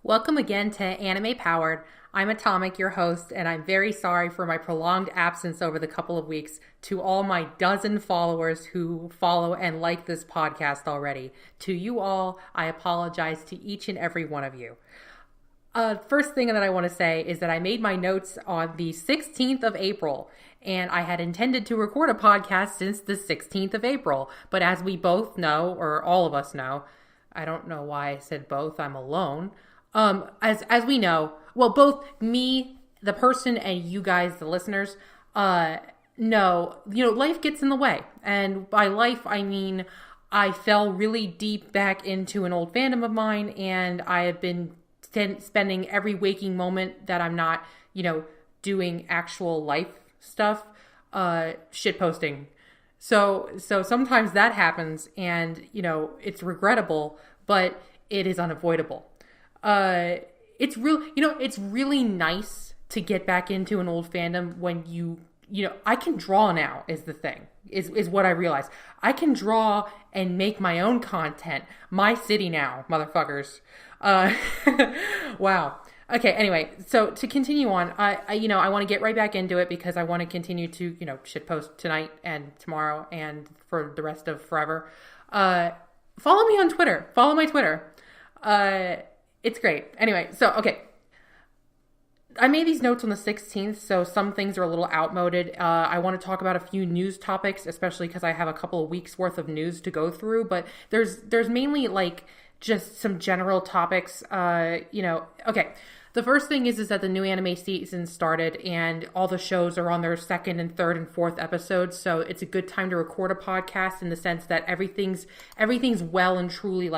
Welcome again to Anime Powered. I'm Atomic, your host, and I'm very sorry for my prolonged absence over the couple of weeks to all my dozen followers who follow and like this podcast already. To you all, I apologize to each and every one of you. First thing that I want to say is that I made my notes on the 16th of April, and I had intended to record a podcast since the 16th of April. But as we both know, or all of us know, I don't know why I said both, I'm alone. As we know, well, both me, the person, and you guys, the listeners, know, life gets in the way. And by life, I mean, I fell really deep back into an old fandom of mine, and I have been spending every waking moment that I'm not, doing actual life stuff, shitposting. So sometimes that happens, and, it's regrettable, but it is unavoidable. It's really nice to get back into an old fandom when I can draw now is the thing, is what I realized. I can draw and make my own content. My city now, motherfuckers. Wow. Okay, anyway, so to continue on, I want to get right back into it because I want to continue to, shitpost tonight and tomorrow and for the rest of forever. Follow me on Twitter. Follow my Twitter. It's great. Anyway, so, okay. I made these notes on the 16th, so some things are a little outmoded. I want to talk about a few news topics, especially because I have a couple of weeks worth of news to go through, but there's mainly, just some general topics, okay. The first thing is that the new anime season started and all the shows are on their second and third and fourth episodes. So it's a good time to record a podcast in the sense that everything's well and truly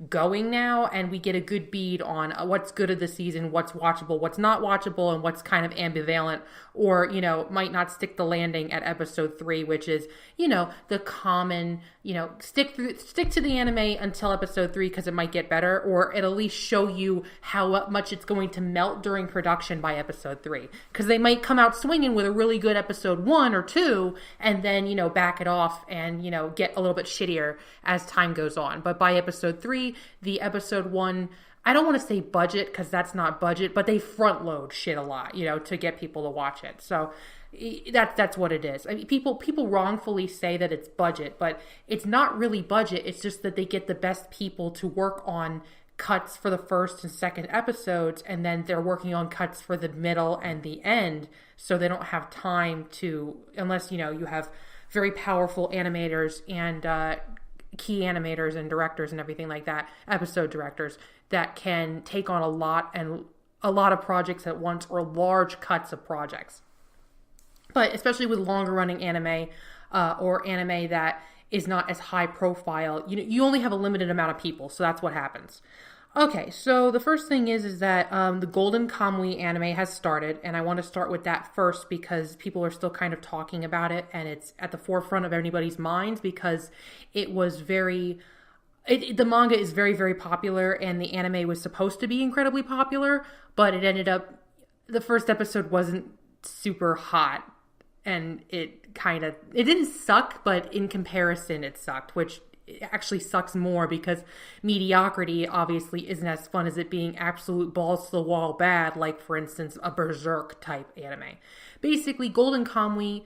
going now. And we get a good bead on what's good of the season, what's watchable, what's not watchable, and what's kind of ambivalent or, might not stick the landing at episode 3, which is, the common, stick to the anime until episode 3 because it might get better, or it'll at least show you how much it's going to melt during production by episode 3, because they might come out swinging with a really good episode 1 or 2 and then back it off and get a little bit shittier as time goes on. But by episode 3, the episode 1, I don't want to say budget because that's not budget, but they front load shit a lot, to get people to watch it. So that's what it is. I mean, people wrongfully say that it's budget, but it's not really budget. It's just that they get the best people to work on cuts for the first and second episodes, and then they're working on cuts for the middle and the end, so they don't have time to, unless you have very powerful animators and key animators and directors and everything like that, episode directors that can take on a lot of projects at once, or large cuts of projects. But especially with longer running anime or anime that is not as high profile, you only have a limited amount of people, so that's what happens. Okay, so the first thing is that the Golden Kamuy anime has started, and I want to start with that first because people are still kind of talking about it, and it's at the forefront of anybody's minds because it was the manga is very, very popular, and the anime was supposed to be incredibly popular, but it ended up, the first episode wasn't super hot, and it didn't suck, but in comparison it sucked, which actually sucks more because mediocrity obviously isn't as fun as it being absolute balls to the wall bad, like for instance a Berserk type anime. Basically, Golden Kamuy,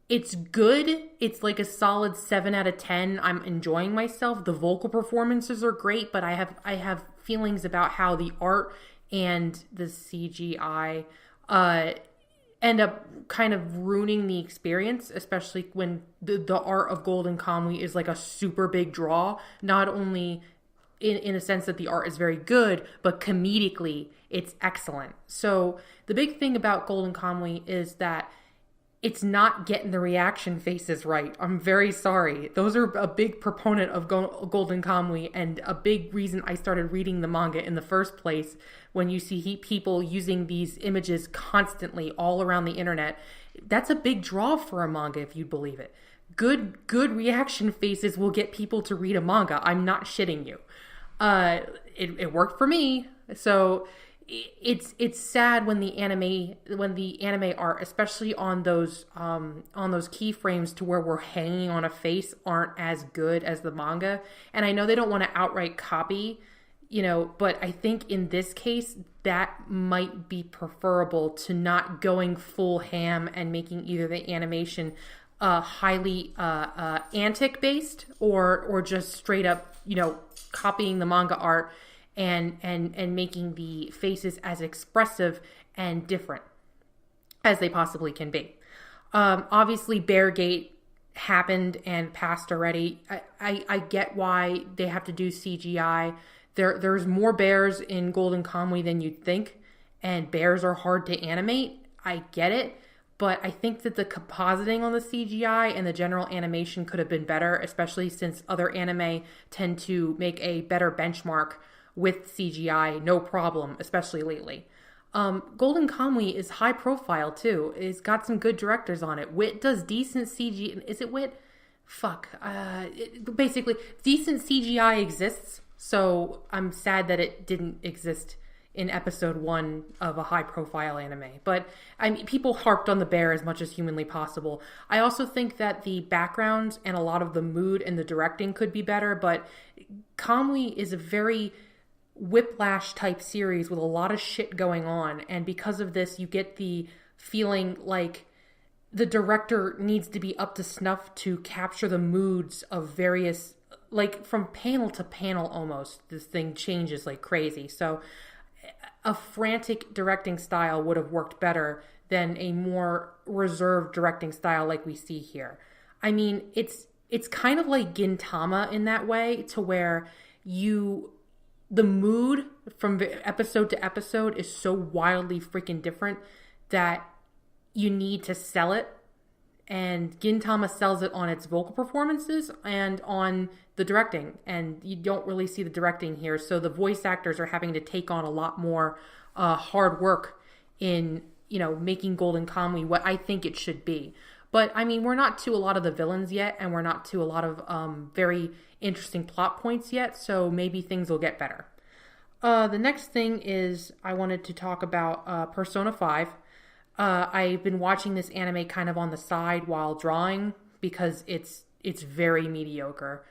it's good. It's like a solid 7 out of 10. I'm enjoying myself. The vocal performances are great, but I have feelings about how the art and the CGI end up kind of ruining the experience, especially when the art of Golden Kamuy is like a super big draw, not only in a sense that the art is very good, but comedically it's excellent. So the big thing about Golden Kamuy is that it's not getting the reaction faces right. I'm very sorry. Those are a big proponent of Golden Kamuy, and a big reason I started reading the manga in the first place. When you see people using these images constantly all around the internet, that's a big draw for a manga, if you believe it. Good reaction faces will get people to read a manga. I'm not shitting you. It worked for me. So it's sad when the anime art, especially on those keyframes to where we're hanging on a face, aren't as good as the manga. And I know they don't want to outright copy But I think in this case, that might be preferable to not going full ham and making either the animation highly antic based or just straight up, copying the manga art and making the faces as expressive and different as they possibly can be. Obviously, Beargate happened and passed already. I get why they have to do CGI. There's more bears in Golden Kamuy than you'd think, and bears are hard to animate. I get it, but I think that the compositing on the CGI and the general animation could have been better, especially since other anime tend to make a better benchmark with CGI, no problem, especially lately. Golden Kamuy is high profile too. It's got some good directors on it. Wit does decent CG. Is it Wit? Fuck. Basically, decent CGI exists. So I'm sad that it didn't exist in episode 1 of a high profile anime. But I mean, people harped on the bear as much as humanly possible. I also think that the backgrounds and a lot of the mood and the directing could be better. But Kamui is a very whiplash type series with a lot of shit going on, and because of this you get the feeling like the director needs to be up to snuff to capture the moods of various, like from panel to panel almost this thing changes like crazy. So a frantic directing style would have worked better than a more reserved directing style like we see here. I mean, it's kind of like Gintama in that way, to where the mood from episode to episode is so wildly freaking different that you need to sell it. And Gintama sells it on its vocal performances and on the directing. And you don't really see the directing here. So the voice actors are having to take on a lot more hard work in, making Golden Kamuy what I think it should be. But I mean, we're not to a lot of the villains yet, and we're not to a lot of very interesting plot points yet, so maybe things will get better. The next thing is I wanted to talk about Persona 5. I've been watching this anime kind of on the side while drawing because it's very mediocre.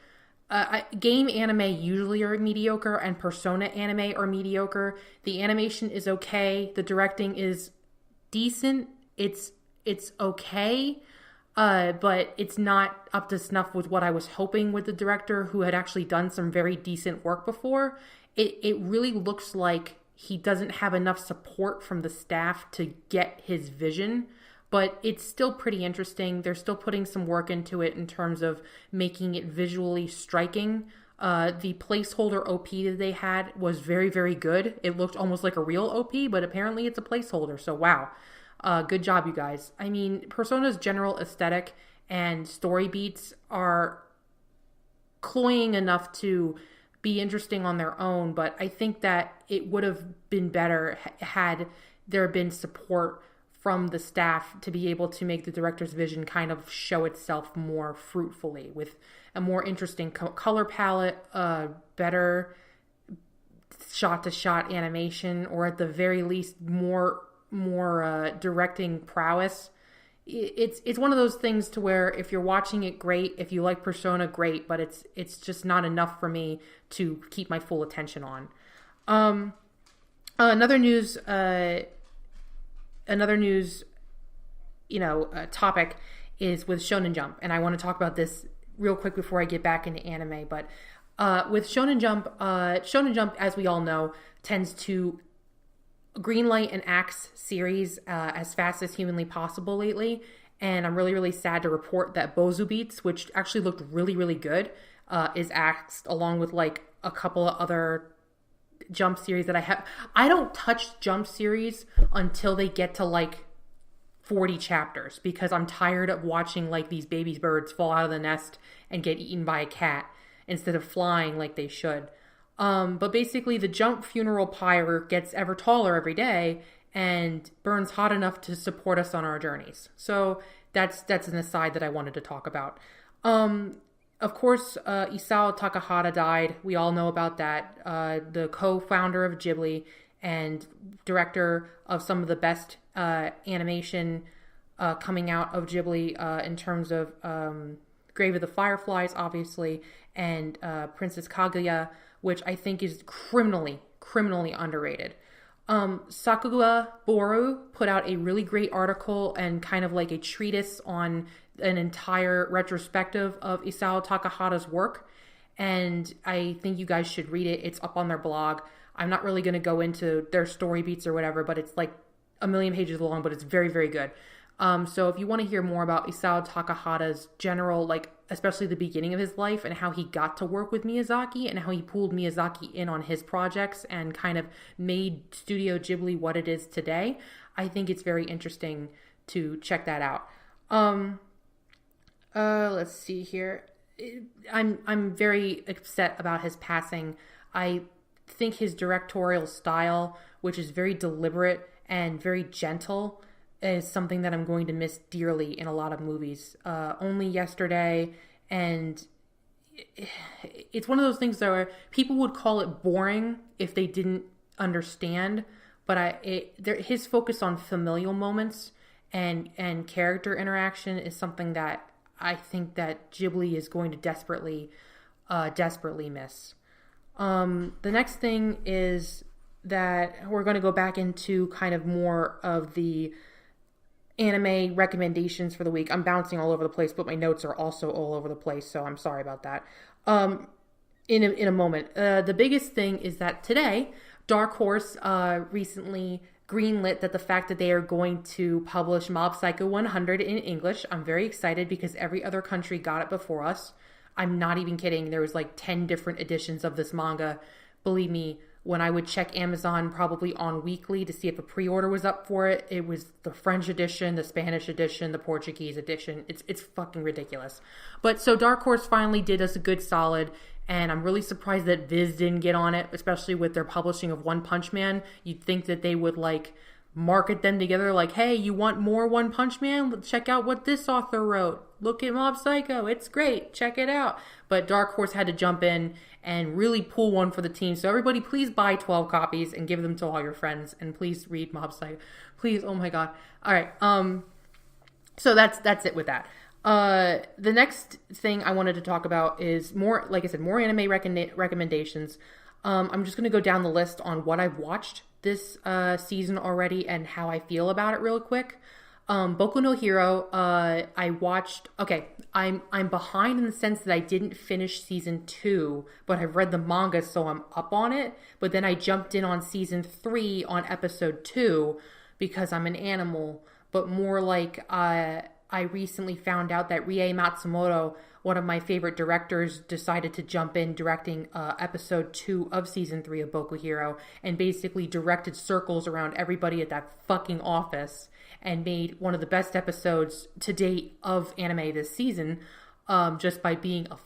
Game anime usually are mediocre, and Persona anime are mediocre. The animation is okay. The directing is decent. It's okay. But it's not up to snuff with what I was hoping with the director, who had actually done some very decent work before. It really looks like he doesn't have enough support from the staff to get his vision, but it's still pretty interesting. They're still putting some work into it in terms of making it visually striking. The placeholder OP that they had was very, very good. It looked almost like a real OP, but apparently it's a placeholder, so wow. Good job, you guys. I mean, Persona's general aesthetic and story beats are cloying enough to be interesting on their own, but I think that it would have been better had there been support from the staff to be able to make the director's vision kind of show itself more fruitfully, with a more interesting color palette, better shot-to-shot animation, or at the very least more directing prowess. It's one of those things to where if you're watching it, great. If you like Persona, great. But it's just not enough for me to keep my full attention on. Another news topic is with Shonen Jump, and I want to talk about this real quick before I get back into anime. But with Shonen Jump, as we all know, tends to greenlight and axe series as fast as humanly possible lately, and I'm really, really sad to report that Bozu Beats, which actually looked really, really good, is axed, along with like a couple of other Jump series that I have. I don't touch Jump series until they get to like 40 chapters, because I'm tired of watching like these baby birds fall out of the nest and get eaten by a cat instead of flying like they should. But basically the Jump funeral pyre gets ever taller every day and burns hot enough to support us on our journeys. So that's an aside that I wanted to talk about. Of course, Isao Takahata died. We all know about that. The co-founder of Ghibli and director of some of the best animation coming out of Ghibli in terms of Grave of the Fireflies, obviously, and Princess Kaguya, which I think is criminally underrated. Sakuga Boru put out a really great article and kind of like a treatise on an entire retrospective of Isao Takahata's work. And I think you guys should read it. It's up on their blog. I'm not really going to go into their story beats or whatever, but it's like a million pages long, but it's very, very good. So if you want to hear more about Isao Takahata's general, like, especially the beginning of his life and how he got to work with Miyazaki and how he pulled Miyazaki in on his projects and kind of made Studio Ghibli what it is today, I think it's very interesting to check that out. Let's see here. I'm very upset about his passing. I think his directorial style, which is very deliberate and very gentle, is something that I'm going to miss dearly in a lot of movies. Only Yesterday, and it's one of those things where people would call it boring if they didn't understand, but his focus on familial moments and character interaction is something that I think that Ghibli is going to desperately miss. The next thing is that we're going to go back into kind of more of the anime recommendations for the week. I'm bouncing all over the place, but my notes are also all over the place, so I'm sorry about that. In a moment. The biggest thing is that today, Dark Horse recently greenlit that the fact that they are going to publish Mob Psycho 100 in English. I'm very excited because every other country got it before us. I'm not even kidding. There was like 10 different editions of this manga. Believe me, when I would check Amazon probably on weekly to see if a pre-order was up for it, it was the French edition, the Spanish edition, the Portuguese edition. It's fucking ridiculous. But so Dark Horse finally did us a good solid, and I'm really surprised that Viz didn't get on it, especially with their publishing of One Punch Man. You'd think that they would like market them together like, hey, you want more One Punch Man? Check out what this author wrote. Look at Mob Psycho. It's great. Check it out. But Dark Horse had to jump in and really pull one for the team. So everybody, please buy 12 copies and give them to all your friends. And please read Mob Psycho. Please. Oh my God. All right. So that's it with that. The next thing I wanted to talk about is more, like I said, more anime recommendations. I'm just going to go down the list on what I've watched this season already and how I feel about it real quick. Boku no Hero, I watched, okay, I'm behind in the sense that I didn't finish season 2, but I've read the manga, so I'm up on it. But then I jumped in on season 3 on episode 2 because I'm an animal, but more like, I recently found out that Rie Matsumoto, one of my favorite directors, decided to jump in directing episode 2 of season 3 of Boku Hero and basically directed circles around everybody at that fucking office and made one of the best episodes to date of anime this season just by being a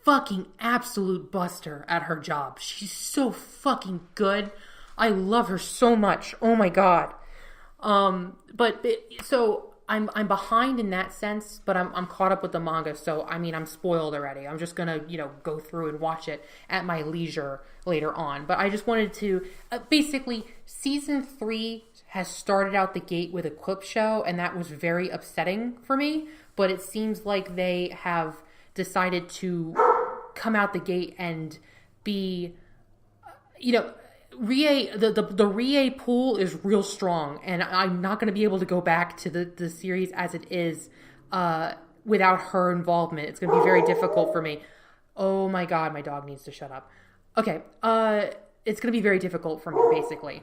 fucking absolute buster at her job. She's so fucking good. I love her so much. Oh my God. So I'm behind in that sense, but I'm caught up with the manga, so I mean I'm spoiled already. I'm just gonna go through and watch it at my leisure later on. But I just wanted to basically season 3 has started out the gate with a clip show, and that was very upsetting for me. But it seems like they have decided to come out the gate and be, Rie, the Rie pool is real strong, and I'm not going to be able to go back to the series as it is without her involvement. It's going to be very difficult for me. Oh my God, my dog needs to shut up. Okay, it's going to be very difficult for me, basically.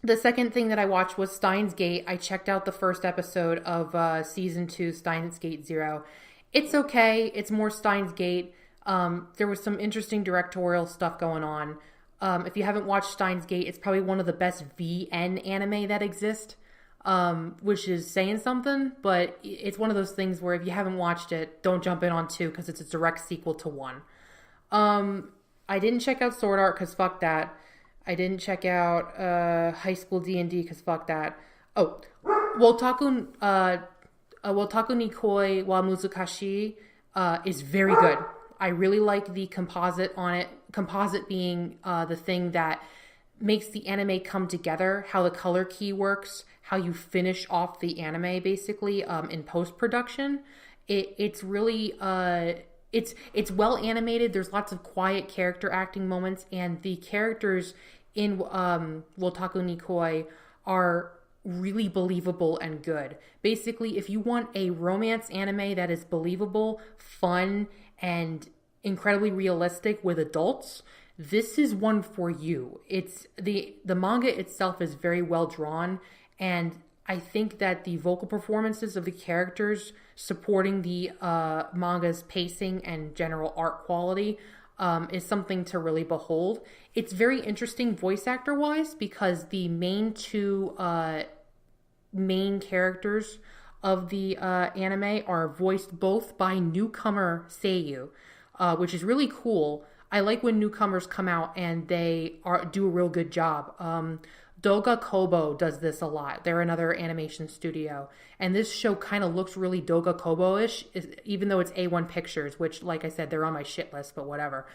The second thing that I watched was Steins Gate. I checked out the first episode of season 2, Steins Gate 0. It's okay. It's more Steins Gate. There was some interesting directorial stuff going on. If you haven't watched Steins Gate, it's probably one of the best VN anime that exist, which is saying something, but it's one of those things where if you haven't watched it, don't jump in on 2 because it's a direct sequel to 1. I didn't check out Sword Art because fuck that. I didn't check out High School D&D because fuck that. Oh, Wotaku Nikoi wa Muzukashi is very good. I really like the composite on it. Composite being the thing that makes the anime come together, how the color key works, how you finish off the anime basically in post-production. It's really it's well animated. There's lots of quiet character acting moments, and the characters in Wotaku Nikoi are really believable and good. Basically, if you want a romance anime that is believable, fun, and incredibly realistic with adults, this is one for you. It's the manga itself is very well drawn, and I think that the vocal performances of the characters supporting the manga's pacing and general art quality is something to really behold. It's very interesting voice actor wise because the main two main characters of the anime are voiced both by newcomer seiyuu, which is really cool. I like when newcomers come out and they do a real good job. Doga Kobo does this a lot. They're another animation studio. And this show kind of looks really Doga Kobo-ish, even though it's A1 Pictures, which, like I said, they're on my shit list, but whatever.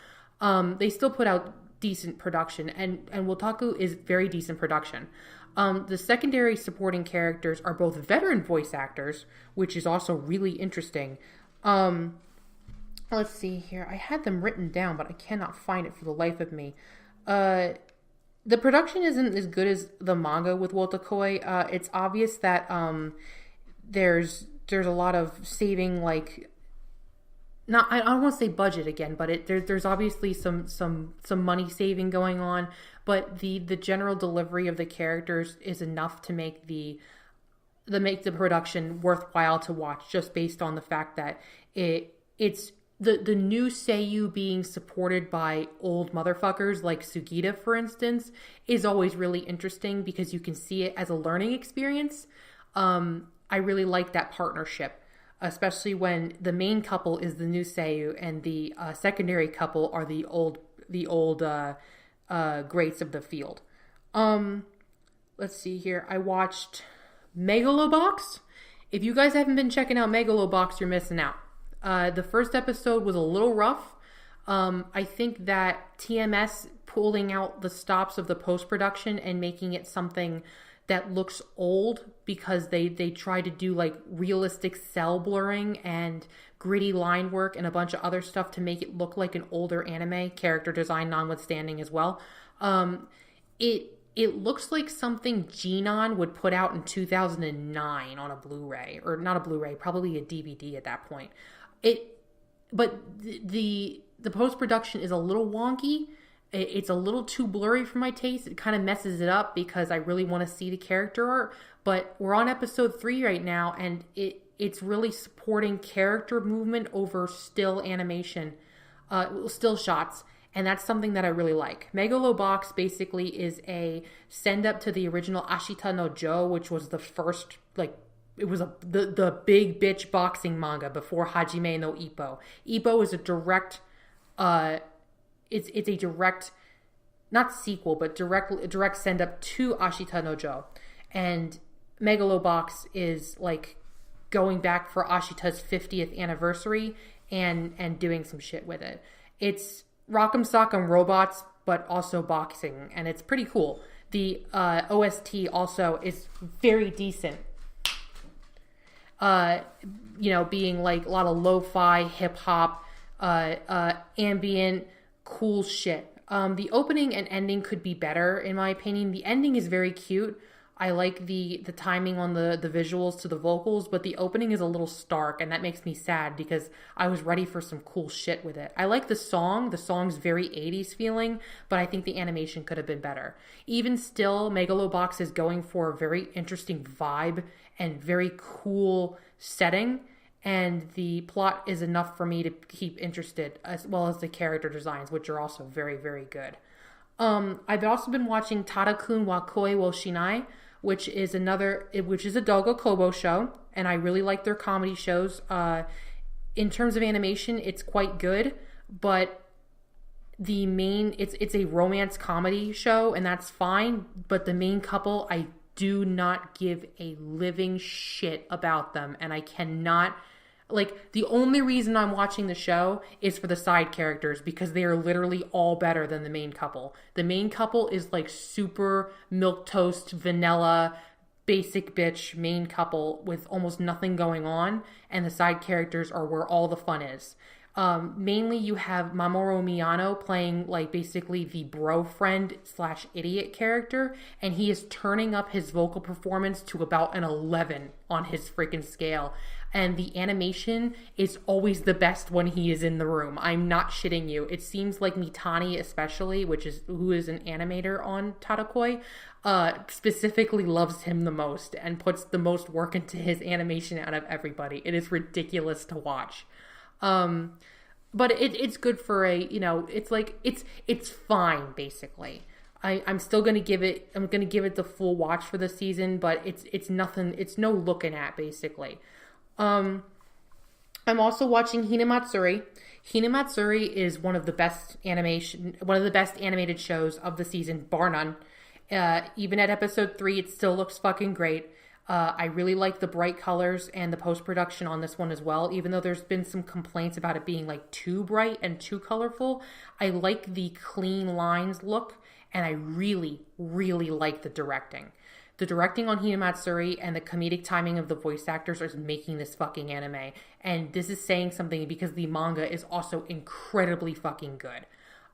They still put out decent production, and Wotaku is very decent production. The secondary supporting characters are both veteran voice actors, which is also really interesting. Let's see here. I had them written down, but I cannot find it for the life of me. The production isn't as good as the manga with Wotakoi. It's obvious that there's a lot of saving, like, not I don't want to say budget again, but there's obviously some money saving going on. But the general delivery of the characters is enough to make the production worthwhile to watch, just based on the fact that it's the new seiyuu being supported by old motherfuckers like Sugita, for instance, is always really interesting because you can see it as a learning experience. I really like that partnership, especially when the main couple is the new seiyuu and the secondary couple are the old greats of the field. Let's see here. I watched Megalobox. If you guys haven't been checking out Megalobox, you're missing out. The first episode was a little rough. I think that TMS pulling out the stops of the post-production and making it something that looks old because they try to do like realistic cell blurring and gritty line work and a bunch of other stuff to make it look like an older anime, character design notwithstanding as well. It looks like something Genon would put out in 2009 on a Blu-ray, or not a Blu-ray, probably a DVD at that point. But the post-production is a little wonky. It's a little too blurry for my taste. It kind of messes it up because I really want to see the character art. But we're on episode 3 right now, and it's really supporting character movement over still animation, still shots. And that's something that I really like. Megalobox basically is a send-up to the original Ashita no Joe, which was the first, like, it was the big bitch boxing manga before Hajime no Ippo. Ippo is a direct, it's a direct, not sequel, but direct send up to Ashita no Joe. And Megalobox is like going back for Ashita's 50th anniversary and doing some shit with it. It's Rock'em Sock'em Robots, but also boxing, and it's pretty cool. The OST also is very decent. Being like a lot of lo-fi, hip-hop, ambient, cool shit. The opening and ending could be better, in my opinion. The ending is very cute. I like the timing on the visuals to the vocals, but the opening is a little stark, and that makes me sad because I was ready for some cool shit with it. I like the song. The song's very 80s feeling, but I think the animation could have been better. Even still, Megalobox is going for a very interesting vibe and very cool setting, and the plot is enough for me to keep interested, as well as the character designs, which are also very, very good. I've also been watching Tadakun wa Koi wo Shinai, which is a Doga Kobo show, and I really like their comedy shows. In terms of animation, it's quite good, but it's a romance comedy show, and that's fine, but the main couple, I do not give a living shit about them, and I cannot, like, the only reason I'm watching the show is for the side characters, because they are literally all better than the main couple. The main couple is like super milquetoast, vanilla, basic bitch main couple with almost nothing going on, and the side characters are where all the fun is. Mainly you have Mamoru Miyano playing like basically the bro friend slash idiot character, and he is turning up his vocal performance to about an 11 on his freaking scale. And the animation is always the best when he is in the room. I'm not shitting you. It seems like Mitani especially, who is an animator on Tatakoi, specifically loves him the most and puts the most work into his animation out of everybody. It is ridiculous to watch. But it's good for it's fine basically. I'm still going to give it the full watch for the season, but it's nothing, it's no looking at basically. I'm also watching Hinamatsuri. Hinamatsuri is one of the best animated shows of the season, bar none. Even at episode 3, it still looks fucking great. I really like the bright colors and the post-production on this one as well, even though there's been some complaints about it being like too bright and too colorful. I like the clean lines look, and I really, really like the directing. The directing on Hinamatsuri and the comedic timing of the voice actors is making this fucking anime. And this is saying something because the manga is also incredibly fucking good.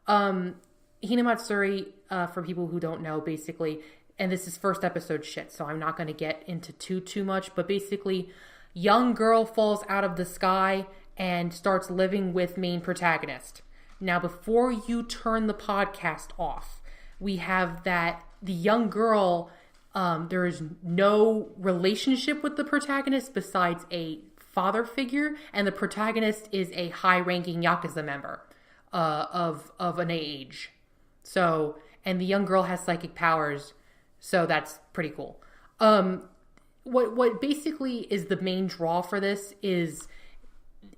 Hinamatsuri, for people who don't know, basically, and this is first episode shit, so I'm not going to get into too much, but basically, young girl falls out of the sky and starts living with main protagonist. Now, before you turn the podcast off, we have that the young girl, there is no relationship with the protagonist besides a father figure, and the protagonist is a high-ranking Yakuza member of an age. So, and the young girl has psychic powers, so that's pretty cool. What basically is the main draw for this is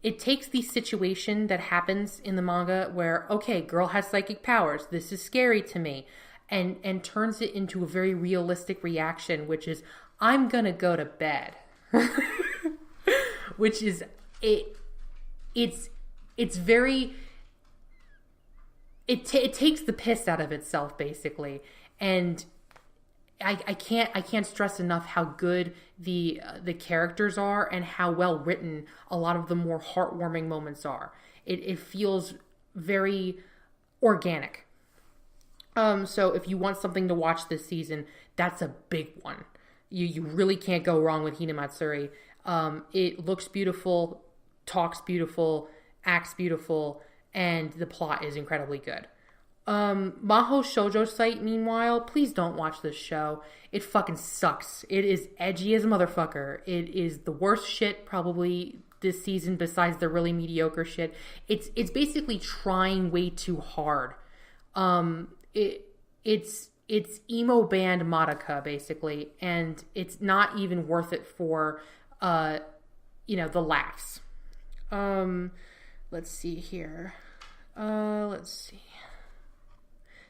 it takes the situation that happens in the manga where, okay, girl has psychic powers, this is scary to me, and turns it into a very realistic reaction, which is, I'm gonna go to bed. Which is, it's very, it takes the piss out of itself, basically. And I can't stress enough how good the characters are and how well written a lot of the more heartwarming moments are. It feels very organic. So if you want something to watch this season, that's a big one. You really can't go wrong with Hinamatsuri. It looks beautiful, talks beautiful, acts beautiful, and the plot is incredibly good. Maho Shoujo site, meanwhile, please don't watch this show. It fucking sucks. It is edgy as a motherfucker. It is the worst shit probably this season besides the really mediocre shit. It's basically trying way too hard. It's emo band Madoka, basically, and it's not even worth it for the laughs. Let's see here.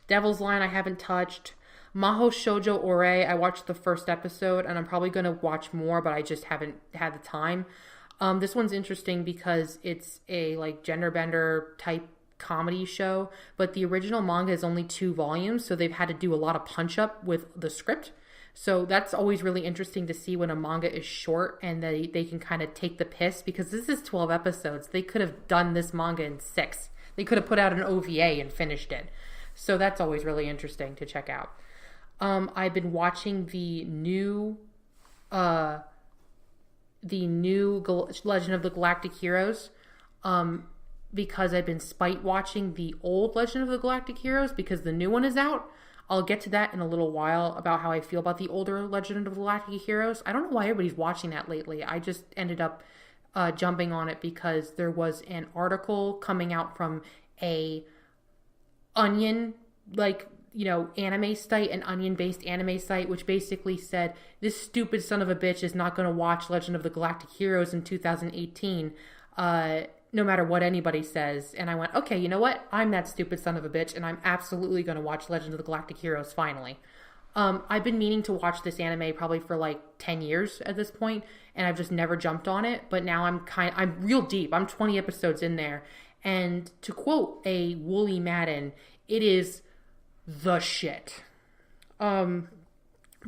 Devil's Line I haven't touched. Maho Shoujo Ore, I watched the first episode, and I'm probably going to watch more, but I just haven't had the time. This one's interesting because it's a like gender bender type comedy show, but the original manga is only 2 volumes, so they've had to do a lot of punch up with the script. So that's always really interesting to see when a manga is short and they can kind of take the piss, because this is 12 episodes. They could have done this manga in 6. They could have put out an OVA and finished it. So that's always really interesting to check out. I've been watching the new Legend of the Galactic Heroes because I've been spite watching the old Legend of the Galactic Heroes because the new one is out. I'll get to that in a little while about how I feel about the older Legend of the Galactic Heroes. I don't know why everybody's watching that lately. I just ended up jumping on it because there was an article coming out from a Onion, anime site, an Onion-based anime site, which basically said, this stupid son of a bitch is not going to watch Legend of the Galactic Heroes in 2018, no matter what anybody says. And I went, okay, you know what? I'm that stupid son of a bitch, and I'm absolutely going to watch Legend of the Galactic Heroes finally. I've been meaning to watch this anime probably for like 10 years at this point, and I've just never jumped on it, but now I'm real deep. I'm 20 episodes in there, and to quote a Wooly Madden, it is the shit. But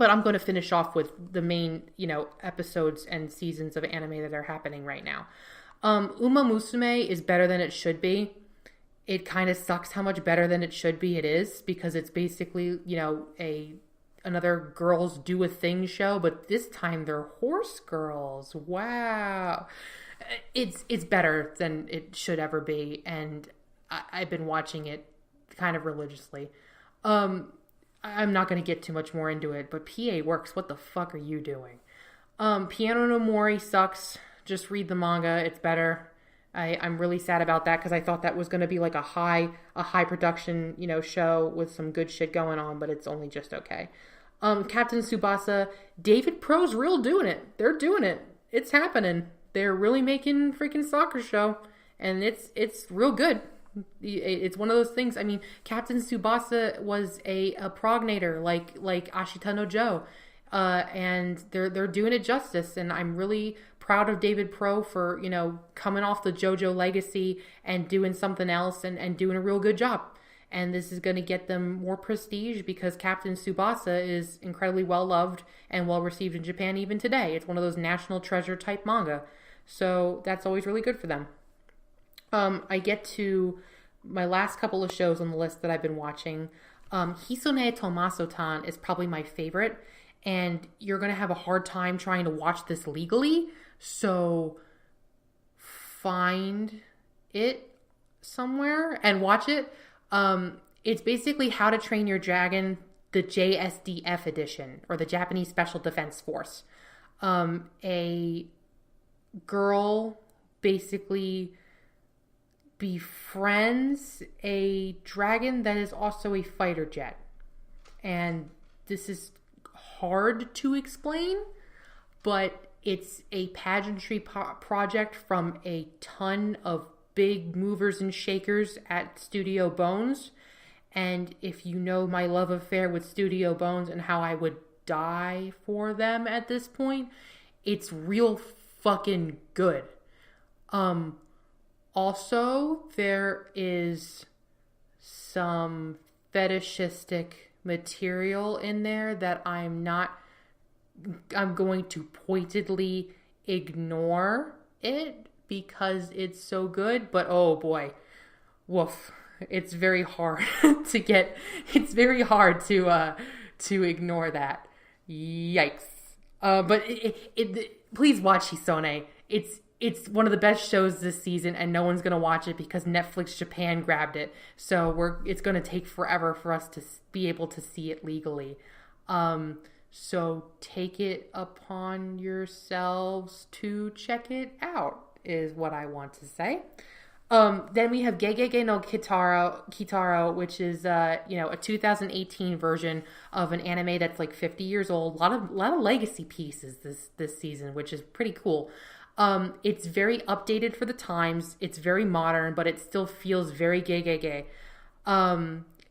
I'm going to finish off with the main, episodes and seasons of anime that are happening right now. Uma Musume is better than it should be. It kind of sucks how much better than it should be it is, because it's basically, another girls do a thing show, but this time they're horse girls. Wow. It's better than it should ever be, and I've been watching it kind of religiously. I'm not going to get too much more into it, but PA Works, what the fuck are you doing? Piano no Mori sucks. Just read the manga. It's better. I'm really sad about that, because I thought that was going to be like a high production, show with some good shit going on, but it's only just okay. Captain Tsubasa, David Pro's real doing it. They're doing it. It's happening. They're really making freaking soccer show, and it's real good. It's one of those things. I mean, Captain Tsubasa was a prognator like Ashita no Joe, and they're doing it justice. And I'm really proud of David Pro for coming off the JoJo legacy and doing something else and doing a real good job. And this is going to get them more prestige, because Captain Tsubasa is incredibly well loved and well received in Japan even today. It's one of those national treasure type manga, so that's always really good for them. I get to my last couple of shows on the list that I've been watching. Hisone Tomaso-tan is probably my favorite, and you're going to have a hard time trying to watch this legally, so find it somewhere and watch it. It's basically How to Train Your Dragon, the JSDF edition, or the Japanese Special Defense Force. A girl basically befriends a dragon that is also a fighter jet. And this is hard to explain, but it's a pageantry project from a ton of big movers and shakers at Studio Bones. And if you know my love affair with Studio Bones and how I would die for them at this point, it's real fucking good. Also, there is some fetishistic material in there that I'm going to pointedly ignore it because it's so good, but oh boy, woof. It's very hard it's very hard to ignore that. Yikes. But please watch Hisone. It's one of the best shows this season, and no one's going to watch it because Netflix Japan grabbed it. So it's going to take forever for us to be able to see it legally. So take it upon yourselves to check it out, is what I want to say. Then we have Gegege no Kitaro, which is a 2018 version of an anime that's like 50 years old. A lot of legacy pieces this season, which is pretty cool. It's very updated for the times. It's very modern, but it still feels very Gegege.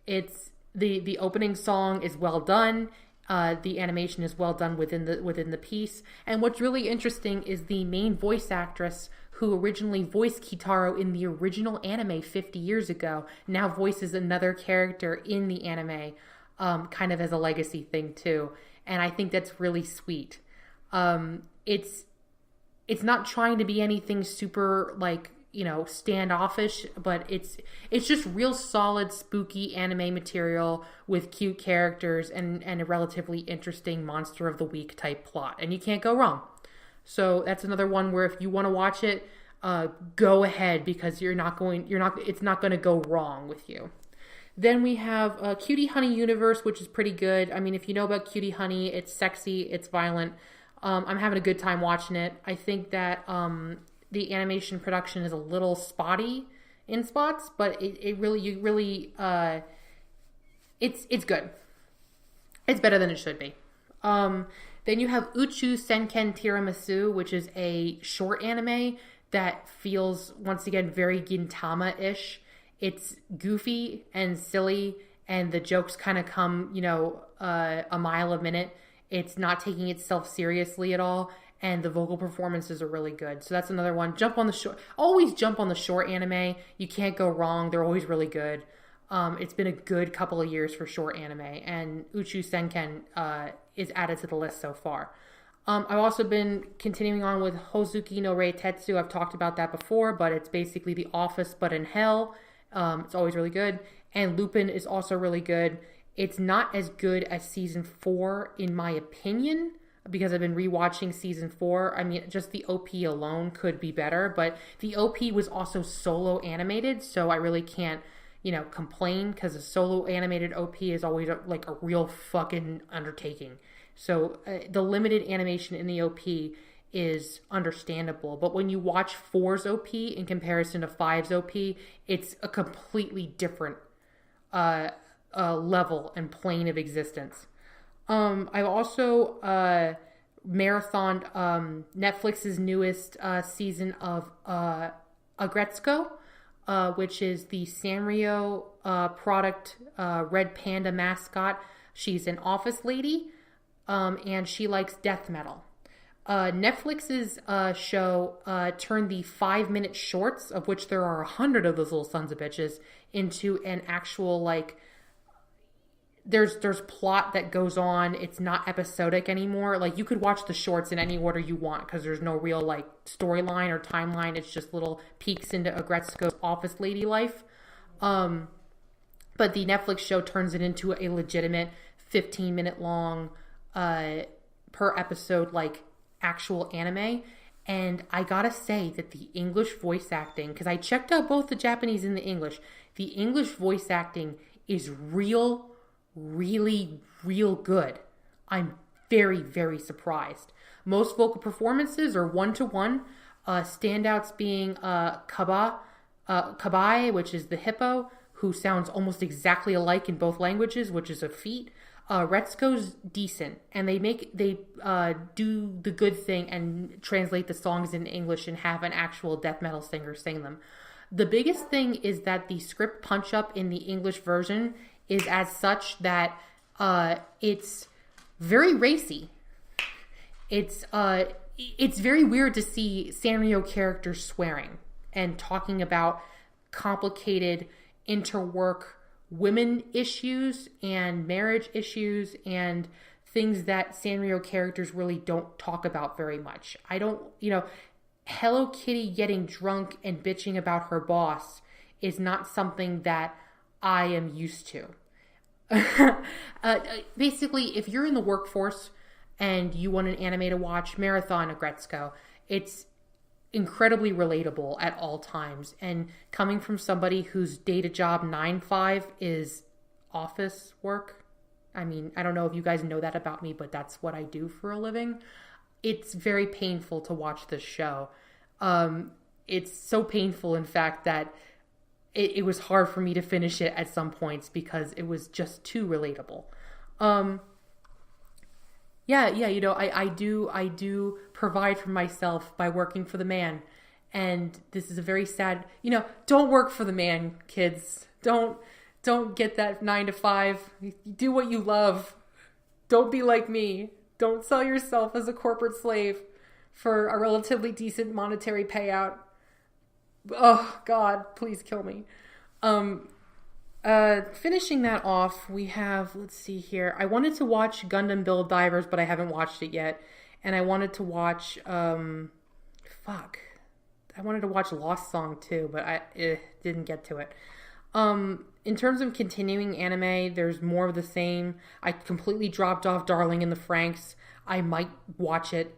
It's the opening song is well done. The animation is well done within the piece. And what's really interesting is the main voice actress who originally voiced Kitaro in the original anime 50 years ago now voices another character in the anime, kind of as a legacy thing too. And I think that's really sweet. It's not trying to be anything super standoffish, but it's just real solid, spooky anime material with cute characters and a relatively interesting monster of the week type plot, and you can't go wrong. So that's another one where if you want to watch it, go ahead, because it's not going to go wrong with you. Then we have Cutie Honey Universe, which is pretty good. I mean, if you know about Cutie Honey, it's sexy, it's violent. I'm having a good time watching it. I think that the animation production is a little spotty in spots, but it's good. It's better than it should be. Then you have Uchu Senken Tiramisu, which is a short anime that feels, once again, very Gintama-ish. It's goofy and silly, and the jokes kind of come, a mile a minute. It's not taking itself seriously at all, and the vocal performances are really good. So that's another one. Always jump on the short anime. You can't go wrong. They're always really good. It's been a good couple of years for short anime, and Uchu Senken is added to the list so far. I've also been continuing on with Hozuki no Reitetsu. I've talked about that before, but it's basically The Office but in hell. It's always really good. And Lupin is also really good. It's not as good as season 4 in my opinion, because I've been rewatching season 4. I mean, just the OP alone could be better, but the OP was also solo animated, so I really can't, complain, because a solo animated OP is always like a real fucking undertaking. So the limited animation in the OP is understandable, but when you watch 4's OP in comparison to 5's OP, it's a completely different level and plane of existence. I've also marathoned Netflix's newest season of Agretzko, which is the Sanrio product Red Panda mascot. She's an office lady, and she likes death metal. Netflix's show turned the 5-minute shorts, of which there are 100 of those little sons of bitches, into an actual, there's plot that goes on. It's not episodic anymore. Like, you could watch the shorts in any order you want, because there's no real storyline or timeline. It's just little peeks into Agretzko's office lady life. But the Netflix show turns it into a legitimate 15-minute long per episode actual anime. And I gotta say that the English voice acting, because I checked out both the Japanese and the English voice acting is really good. I'm very, very surprised. Most vocal performances are 1-to-1, standouts being Kabai, which is the hippo, who sounds almost exactly alike in both languages, which is a feat. Retsuko's decent, and they do the good thing and translate the songs in English and have an actual death metal singer sing them. The biggest thing is that the script punch up in the English version is as such that it's very racy. It's very weird to see Sanrio characters swearing and talking about complicated interwork women issues and marriage issues and things that Sanrio characters really don't talk about very much. Hello Kitty getting drunk and bitching about her boss is not something that I am used to. Basically, if you're in the workforce and you want an anime to watch, marathon Agretzko. It's incredibly relatable at all times. And coming from somebody whose day to job 9-5 is office work. I mean, I don't know if you guys know that about me, but that's what I do for a living. It's very painful to watch this show. It's so painful, in fact, that it was hard for me to finish it at some points because it was just too relatable. I do provide for myself by working for the man. And this is a very sad, don't work for the man, kids. Don't get that 9-to-5. Do what you love. Don't be like me. Don't sell yourself as a corporate slave for a relatively decent monetary payout. Oh God, please kill me. Finishing that off, we have, let's see here. I wanted to watch Gundam Build Divers, but I haven't watched it yet. And I wanted to watch, I wanted to watch Lost Song too, but I didn't get to it. In terms of continuing anime, there's more of the same. I completely dropped off Darling in the Franxx. I might watch it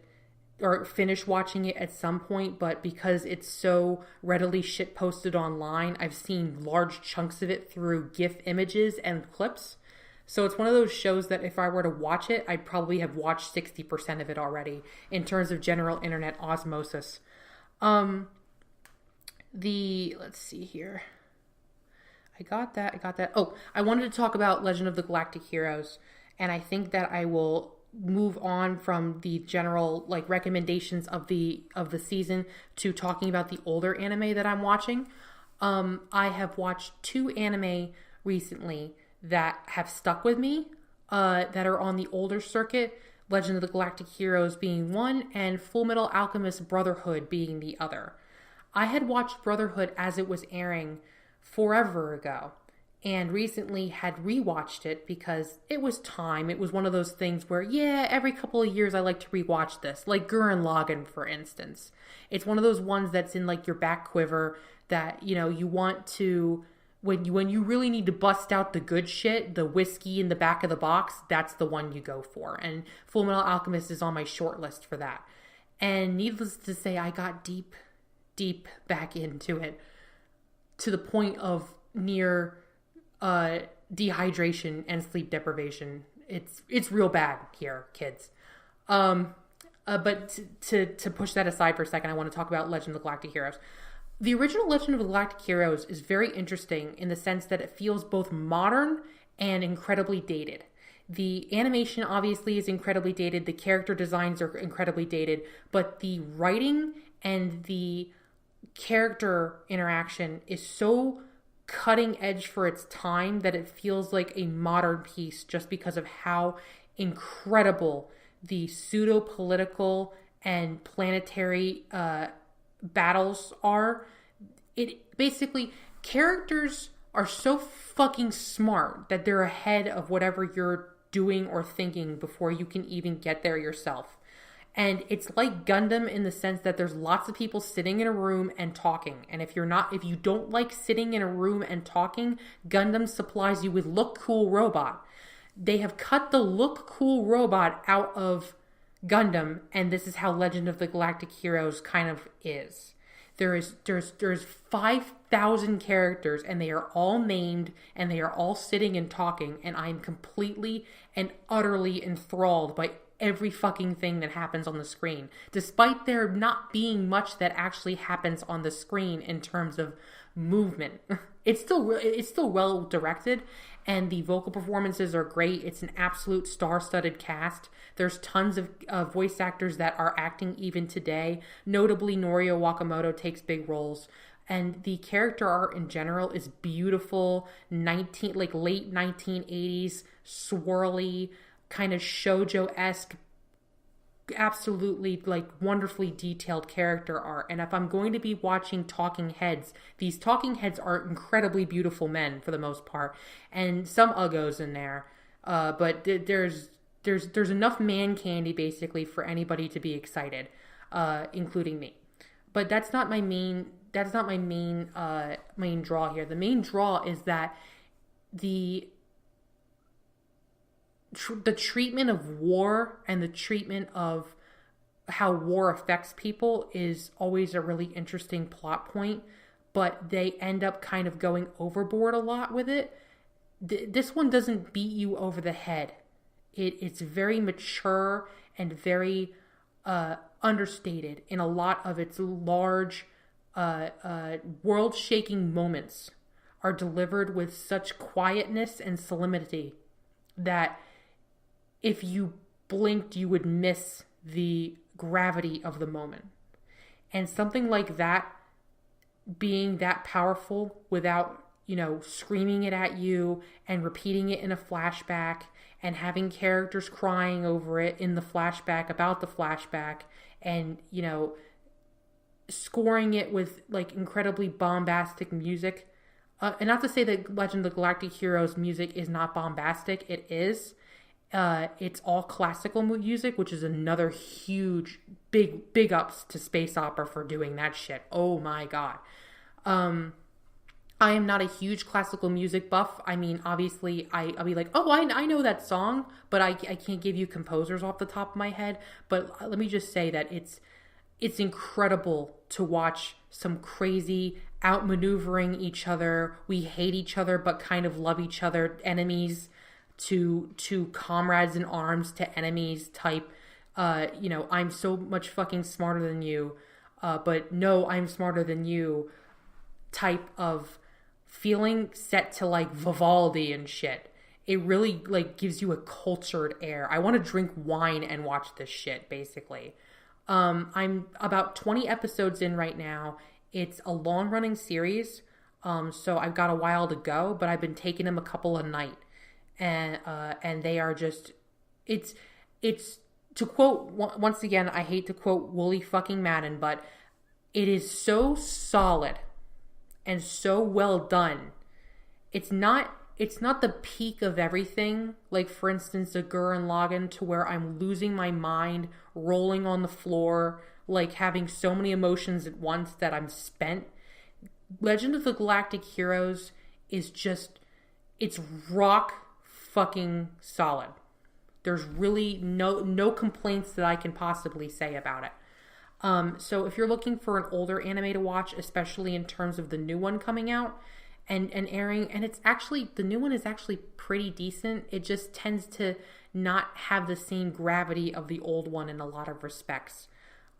or finish watching it at some point, but because it's so readily shit posted online, I've seen large chunks of it through GIF images and clips. So it's one of those shows that if I were to watch it, I'd probably have watched 60% of it already in terms of general internet osmosis. Let's see here. I got that. Oh, I wanted to talk about Legend of the Galactic Heroes, and I think that I will move on from the general recommendations of the season to talking about the older anime that I'm watching. I have watched 2 anime recently that have stuck with me, that are on the older circuit, Legend of the Galactic Heroes being one, and Full Metal Alchemist Brotherhood being the other. I had watched Brotherhood as it was airing forever ago, and recently had rewatched it because it was time. It was one of those things where, yeah, every couple of years I like to rewatch this. Like Gurren Lagann, for instance. It's one of those ones that's in like your back quiver that, you know, you want to, when you really need to bust out the good shit, the whiskey in the back of the box, that's the one you go for. And Full Metal Alchemist is on my short list for that. And needless to say, I got deep back into it to the point of near dehydration and sleep deprivation. It's real bad here, kids. But to push that aside for a second, I want to talk about Legend of the Galactic Heroes. The original Legend of the Galactic Heroes is very interesting in the sense that it feels both modern and incredibly dated. The animation obviously is incredibly dated. The character designs are incredibly dated, but the writing and the character interaction is so cutting edge for its time that it feels like a modern piece just because of how incredible the pseudo-political and planetary battles are. It basically, characters are so fucking smart that they're ahead of whatever you're doing or thinking before you can even get there yourself. And it's like Gundam in the sense that there's lots of people sitting in a room and talking. And if you don't like sitting in a room and talking, Gundam supplies you with Look Cool Robot. They have cut the Look Cool Robot out of Gundam, and this is how Legend of the Galactic Heroes kind of is. There's 5,000 characters, and they are all named, and they are all sitting and talking, and I'm completely and utterly enthralled by every fucking thing that happens on the screen, despite there not being much that actually happens on the screen in terms of movement. It's still well directed, and the vocal performances are great. It's an absolute star-studded cast. There's tons of voice actors that are acting even today. Notably, Norio Wakamoto takes big roles. And the character art in general is beautiful, late 1980s, swirly, kind of shoujo-esque, absolutely like wonderfully detailed character art. And if I'm going to be watching talking heads, these talking heads are incredibly beautiful men for the most part, and some uggos in there. But there's enough man candy basically for anybody to be excited, including me. But that's not my main draw here. The main draw is that the treatment of war and the treatment of how war affects people is always a really interesting plot point, but they end up kind of going overboard a lot with it. This one doesn't beat you over the head. It's very mature and very understated in a lot of its large world-shaking moments are delivered with such quietness and solemnity that if you blinked, you would miss the gravity of the moment. And something like that being that powerful without, screaming it at you and repeating it in a flashback and having characters crying over it in the flashback about the flashback and, scoring it with like incredibly bombastic music. And not to say that Legend of the Galactic Heroes music is not bombastic. It is. It's all classical music, which is another huge, big ups to space opera for doing that shit. Oh my god. I am not a huge classical music buff. I mean, obviously, I'll be like, oh, I know that song, but I can't give you composers off the top of my head. But let me just say that it's incredible to watch some crazy outmaneuvering each other. We hate each other, but kind of love each other. Enemies to comrades in arms to enemies type. I'm so much fucking smarter than you, but no, I'm smarter than you type of feeling set to like Vivaldi and shit. It really like gives you a cultured air. I want to drink wine and watch this shit, basically. I'm about 20 episodes in right now. It's a long running series, so I've got a while to go, but I've been taking them a couple a night. And they are just, it's to quote, once again, I hate to quote Wooly fucking Madden, but it is so solid and so well done. it's not the peak of everything. Like, for instance, a Gurren Lagann, to where I'm losing my mind, rolling on the floor, like having so many emotions at once that I'm spent. Legend of the Galactic Heroes is just, it's rock fucking solid. There's really no complaints that I can possibly say about it. So if you're looking for an older anime to watch, especially in terms of the new one coming out, and airing, and it's actually, the new one is actually pretty decent. It just tends to not have the same gravity of the old one in a lot of respects,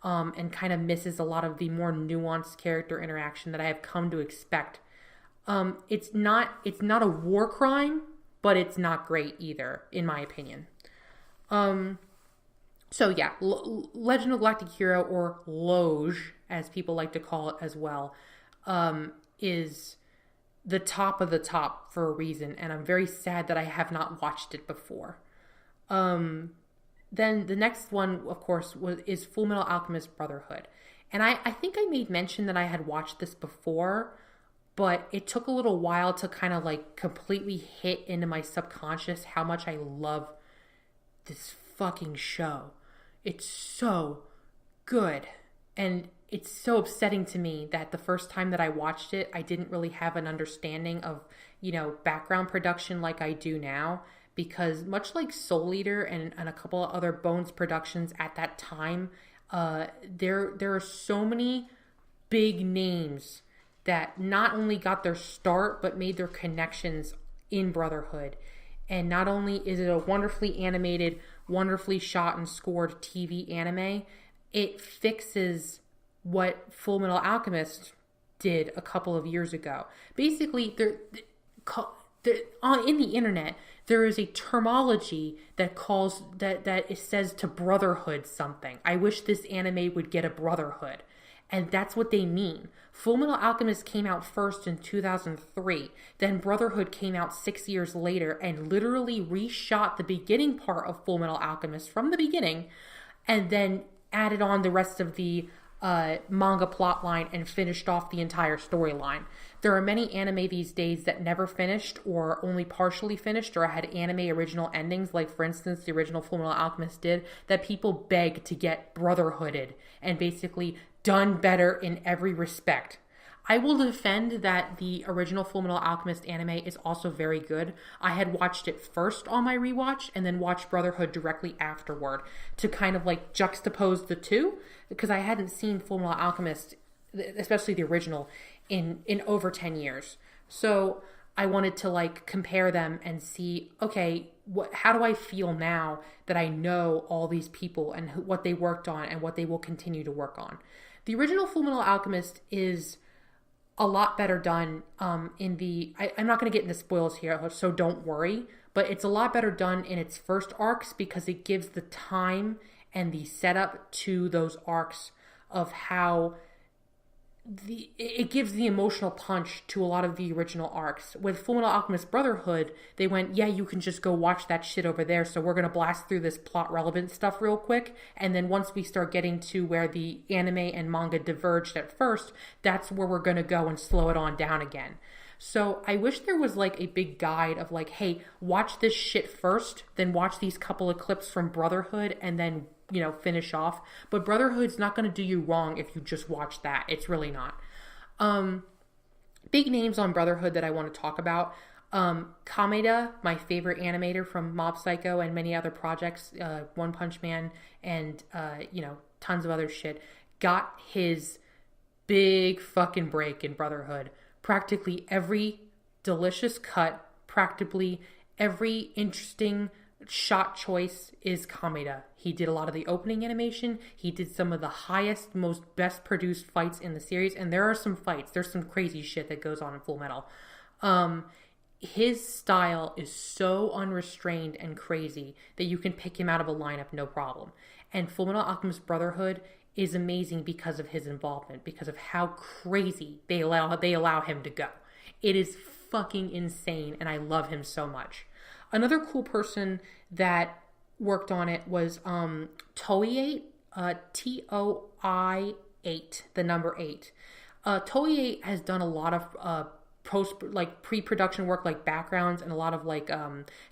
and kind of misses a lot of the more nuanced character interaction that I have come to expect. It's not a war crime, but it's not great either, in my opinion. So yeah, Legend of Galactic Hero, or LOGH, as people like to call it as well, is the top of the top for a reason, and I'm very sad that I have not watched it before. Then the next one, of course, is Full Metal Alchemist Brotherhood. And I think I made mention that I had watched this before, but it took a little while to kind of like completely hit into my subconscious how much I love this fucking show. It's so good. And it's so upsetting to me that the first time that I watched it, I didn't really have an understanding of, background production like I do now. Because much like Soul Eater and a couple of other Bones productions at that time, there are so many big names that not only got their start, but made their connections in Brotherhood. And not only is it a wonderfully animated, wonderfully shot and scored TV anime, it fixes what Full Metal Alchemist did a couple of years ago. Basically, in the internet, there is a terminology that it says to brotherhood something. I wish this anime would get a brotherhood. And that's what they mean. Full Metal Alchemist came out first in 2003. Then Brotherhood came out 6 years later and literally reshot the beginning part of Full Metal Alchemist from the beginning, and then added on the rest of the manga plotline and finished off the entire storyline. There are many anime these days that never finished or only partially finished or had anime original endings, like for instance the original Full Metal Alchemist did, that people beg to get brotherhooded and basically done better in every respect. I will defend that the original Full Metal Alchemist anime is also very good. I had watched it first on my rewatch and then watched Brotherhood directly afterward to kind of like juxtapose the two, because I hadn't seen Full Metal Alchemist, especially the original, in over 10 years. So I wanted to like compare them and see, okay, how do I feel now that I know all these people and what they worked on and what they will continue to work on. The original Full Metal Alchemist is a lot better done I'm not going to get into spoils here, so don't worry, but it's a lot better done in its first arcs because it gives the time and the setup to those arcs of how it gives the emotional punch to a lot of the original arcs. With Full Metal Alchemist Brotherhood, they went, yeah, you can just go watch that shit over there, so we're going to blast through this plot relevant stuff real quick, and then once we start getting to where the anime and manga diverged at first, that's where we're going to go and slow it on down again. So I wish there was like a big guide of like, hey, watch this shit first, then watch these couple of clips from Brotherhood, and then finish off. But Brotherhood's not going to do you wrong if you just watch that. It's really not. Big names on Brotherhood that I want to talk about. Kameda, my favorite animator from Mob Psycho and many other projects, One Punch Man and, tons of other shit, got his big fucking break in Brotherhood. Practically every delicious cut, practically every interesting shot choice is Kameda. He did a lot of the opening animation. He did some of the highest, most best produced fights in the series. And there are some fights. There's some crazy shit that goes on in Full Metal. His style is so unrestrained and crazy that you can pick him out of a lineup no problem. And Full Metal Alchemist Brotherhood is amazing because of his involvement, because of how crazy they allow him to go. It is fucking insane, and I love him so much. Another cool person that worked on it was Toei, Toi8, the number 8. Toei has done a lot of pre-production work, like backgrounds and a lot of like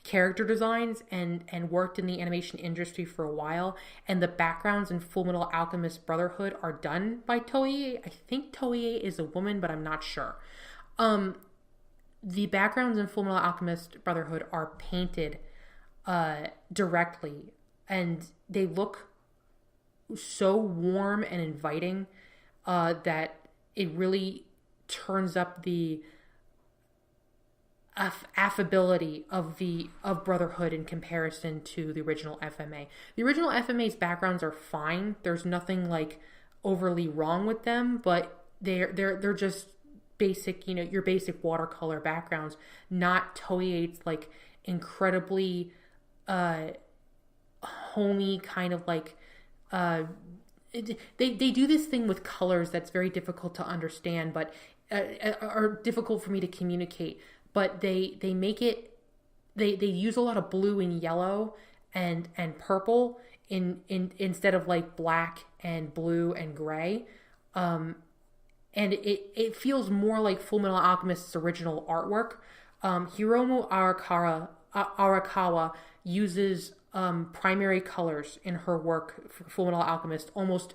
character designs, and worked in the animation industry for a while. And the backgrounds in Full Metal Alchemist Brotherhood are done by Toei. I think Toei is a woman, but I'm not sure. The backgrounds in Full Metal Alchemist Brotherhood are painted directly, and they look so warm and inviting that it really turns up the affability of Brotherhood in comparison to the original FMA. The original FMA's backgrounds are fine. There's nothing like overly wrong with them, but they're just basic, your basic watercolor backgrounds, not Toei's like incredibly homey kind of like they do this thing with colors that's very difficult to understand, but are difficult for me to communicate. But they make it, they use a lot of blue and yellow and purple in instead of like black and blue and gray. And it feels more like Full Metal Alchemist's original artwork. Hiromu Arakawa uses primary colors in her work for Full Metal Alchemist almost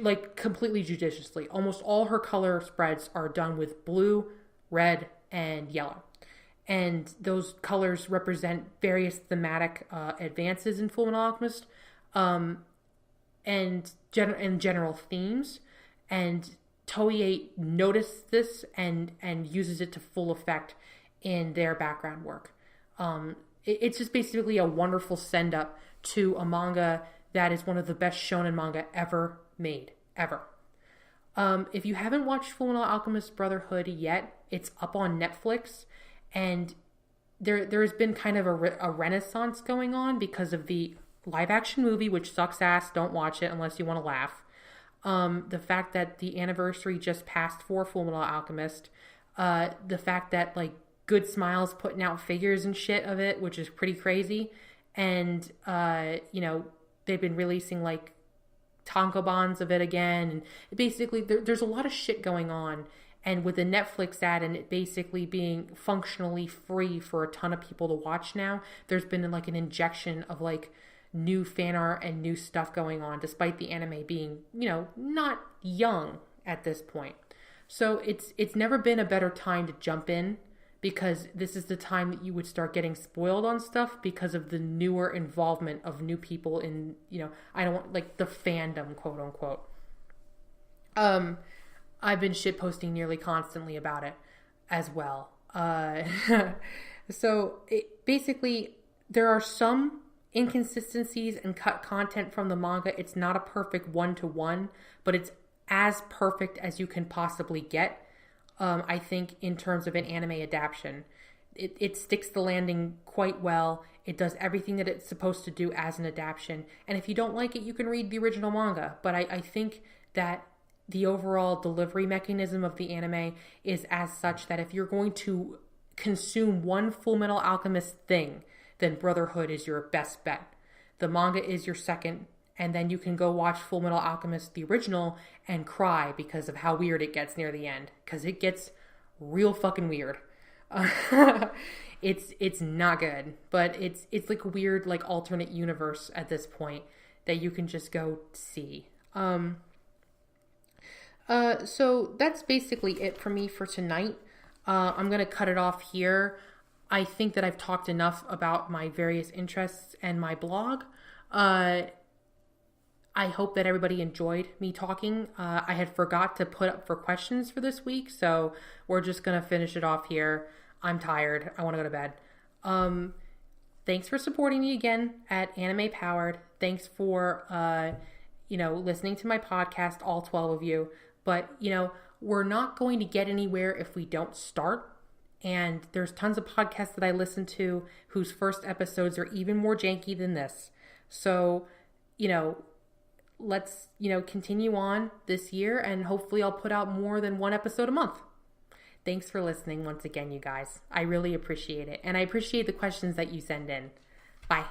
like completely judiciously. Almost all her color spreads are done with blue, red, and yellow. And those colors represent various thematic advances in Full Metal Alchemist. And general themes, and Toei noticed this and uses it to full effect in their background work. It's just basically a wonderful send up to a manga that is one of the best shonen manga ever made, ever. If you haven't watched Full Metal Alchemist Brotherhood yet, it's up on Netflix, and there has been kind of a renaissance going on because of the live action movie, which sucks ass. Don't watch it unless you want to laugh. The fact that the anniversary just passed for Full Metal Alchemist. The fact that like Good Smiles putting out figures and shit of it, which is pretty crazy. And they've been releasing like tankobons of it again. And basically there's a lot of shit going on. And with the Netflix ad and it basically being functionally free for a ton of people to watch now, there's been like an injection of like new fan art and new stuff going on, despite the anime being, not young at this point. So it's never been a better time to jump in, because this is the time that you would start getting spoiled on stuff because of the newer involvement of new people in, I don't want like the fandom, quote unquote. I've been shitposting nearly constantly about it as well. So basically there are some inconsistencies and cut content from the manga. It's not a perfect one-to-one, but it's as perfect as you can possibly get. I think in terms of an anime adaptation, it sticks the landing quite well. It does everything that it's supposed to do as an adaptation. And if you don't like it, you can read the original manga. But I think that the overall delivery mechanism of the anime is as such that if you're going to consume one Full Metal Alchemist thing, then Brotherhood is your best bet. The manga is your second, and then you can go watch Full Metal Alchemist, the original, and cry because of how weird it gets near the end. Because it gets real fucking weird. It's not good, but it's like a weird like alternate universe at this point that you can just go see. So that's basically it for me for tonight. I'm going to cut it off here. I think that I've talked enough about my various interests and my blog. I hope that everybody enjoyed me talking. I had forgot to put up for questions for this week, so we're just going to finish it off here. I'm tired. I want to go to bed. Thanks for supporting me again at Anime Powered. Thanks for, listening to my podcast, all 12 of you. But, we're not going to get anywhere if we don't start. And there's tons of podcasts that I listen to whose first episodes are even more janky than this. So, let's, continue on this year, and hopefully I'll put out more than one episode a month. Thanks for listening once again, you guys. I really appreciate it. And I appreciate the questions that you send in. Bye.